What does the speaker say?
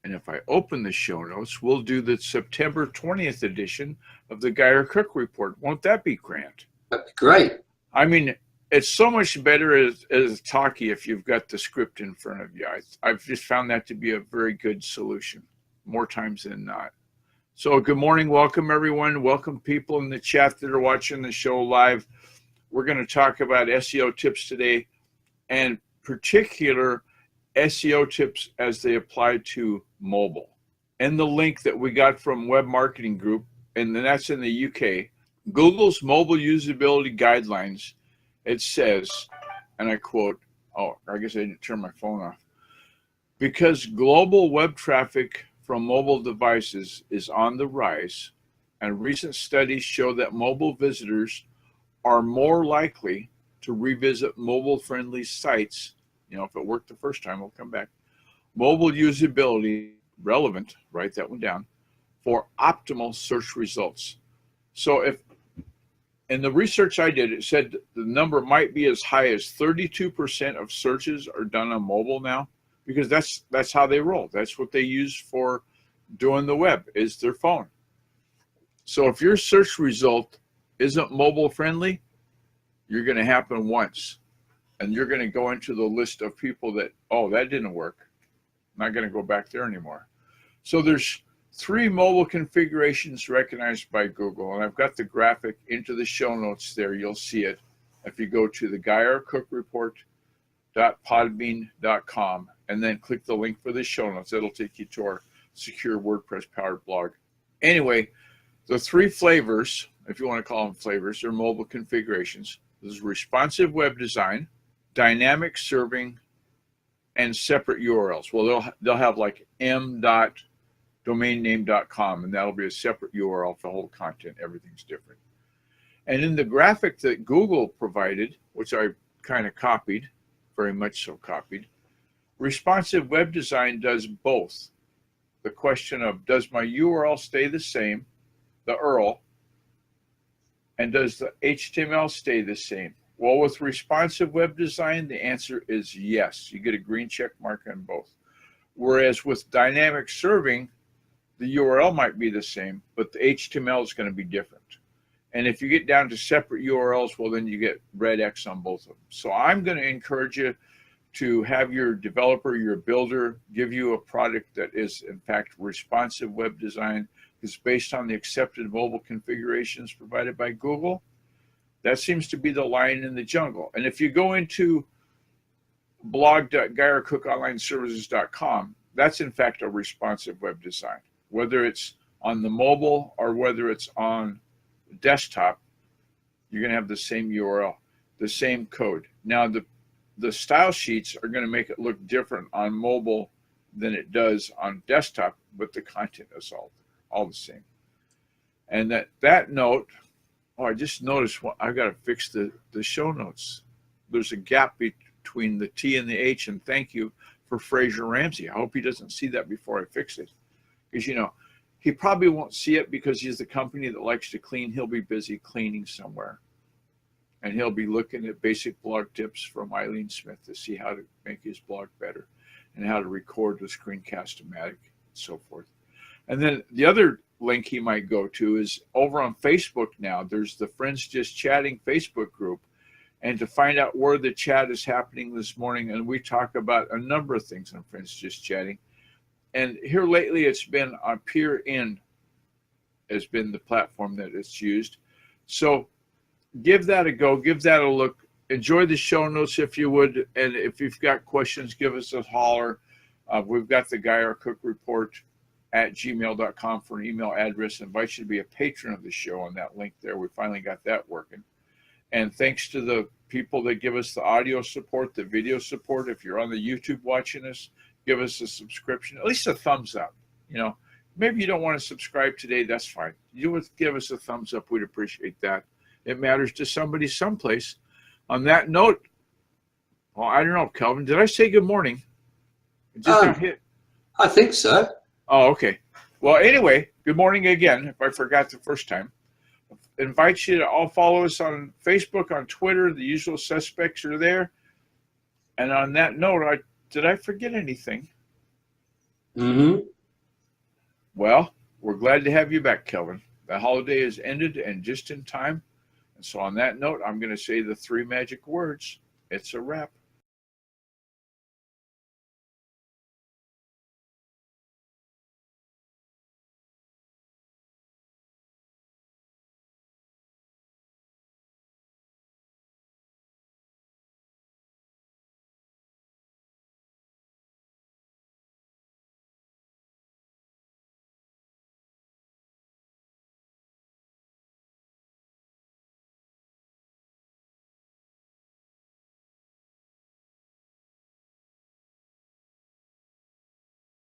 And if I open the show notes, we'll do the September 20th edition of the Geyer Cook Report. Won't that be grand? That'd be great. I mean, it's so much better as talkie if you've got the script in front of you. I've just found that to be a very good solution, more times than not. So good morning. Welcome, everyone. Welcome people in the chat that are watching the show live. We're going to talk about SEO tips today, and particular SEO tips as they apply to mobile. And the link that we got from Web Marketing Group, and that's in the UK, Google's mobile usability guidelines, it says, and I quote, oh, I guess I didn't turn my phone off. Because global web traffic from mobile devices is on the rise, and recent studies show that mobile visitors are more likely to revisit mobile-friendly sites. You know, if it worked the first time, we'll come back. Mobile usability relevant, write that one down, for optimal search results. So if in the research I did, it said the number might be as high as 32% of searches are done on mobile now, because that's how they roll. That's what they use for doing the web, is their phone. So if your search result isn't mobile friendly, you're going to happen once. And you're going to go into the list of people that, oh, that didn't work. I'm not going to go back there anymore. So there's 3 mobile configurations recognized by Google. And I've got the graphic into the show notes there. You'll see it if you go to the GeyerCookReport.podbean.com and then click the link for the show notes. It'll take you to our secure WordPress powered blog. Anyway, the 3 flavors, if you want to call them flavors, are mobile configurations. There's responsive web design, dynamic serving, and separate URLs. Well, they'll have like m.domainname.com, and that'll be a separate URL for the whole content. Everything's different. And in the graphic that Google provided, which I kind of copied, very much so copied, responsive web design does both. The question of, does my URL stay the same, the URL, and does the HTML stay the same? Well, with responsive web design, the answer is yes. You get a green check mark on both. Whereas with dynamic serving, the URL might be the same, but the HTML is going to be different. And if you get down to separate URLs, well, then you get red X on both of them. So I'm going to encourage you to have your developer, your builder, give you a product that is, in fact, responsive web design. It's based on the accepted mobile configurations provided by Google. That seems to be the lion in the jungle. And if you go into blog.GeyerCookOnlineServices.com, that's in fact a responsive web design. Whether it's on the mobile or whether it's on desktop, you're going to have the same URL, the same code. Now, the style sheets are going to make it look different on mobile than it does on desktop, but the content is all the same. And that note, oh, I just noticed I've got to fix the show notes. There's a gap between the T and the H, and thank you for Fraser Ramsey. I hope he doesn't see that before I fix it. Because, you know, he probably won't see it because he's the company that likes to clean. He'll be busy cleaning somewhere. And he'll be looking at basic blog tips from Eileen Smith to see how to make his blog better and how to record with Screencast-O-Matic and so forth. And then the other link he might go to is over on Facebook now. There's the Friends Just Chatting Facebook group. And to find out where the chat is happening this morning, and we talk about a number of things on Friends Just Chatting. And here lately it's been on Peer In has been the platform that it's used. So give that a go, give that a look. Enjoy the show notes if you would. And if you've got questions, give us a holler. We've got the Geyer Cook Report at gmail.com for an email address. I invite you to be a patron of the show on that link there. We finally got that working. And thanks to the people that give us the audio support, the video support. If you're on the YouTube watching us, give us a subscription, at least a thumbs up. You know, maybe you don't want to subscribe today. That's fine. You would give us a thumbs up. We'd appreciate that. It matters to somebody someplace. On that note, well, I don't know, Kelvin, did I say good morning? It just got hit. I think so. Oh, okay. Well, anyway, good morning again, if I forgot the first time. I invite you to all follow us on Facebook, on Twitter. The usual suspects are there. And on that note, did I forget anything? Mm-hmm. Well, we're glad to have you back, Kelvin. The holiday has ended and just in time. And so on that note, I'm going to say the three magic words. It's a wrap.